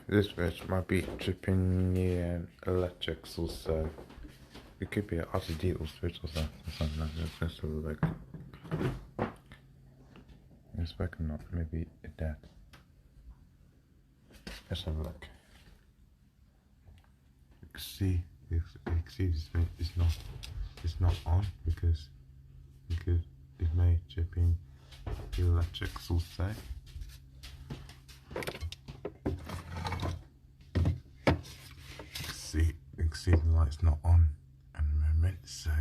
this switch might be tripping near electrics also. It could be an RCD switch or something like that. Let's have a look. It's working not, maybe that. Let's have a look. You can see it's not on because it may chip in the electrics also. You can see the light's not on at the moment, so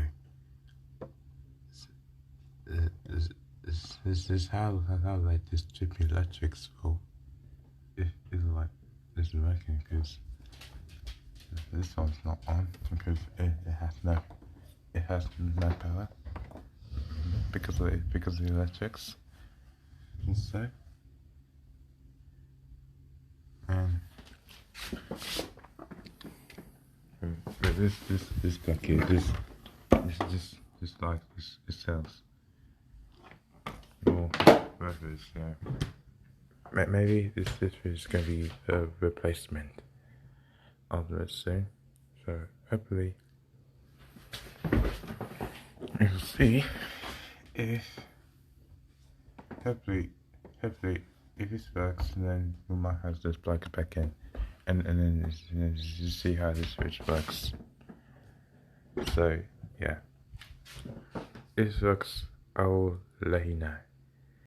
this is how like this tripping electrics will if like this is working, because this one's not on because it has no power because of the electrics also. But this back here, this like this cells. Or whatever it is, yeah. Maybe this is going to be a replacement of it soon. So hopefully we'll see if hopefully if this works, then we might have to just plug it back in. And then just see how this switch works. So yeah, if it works, I will let you know.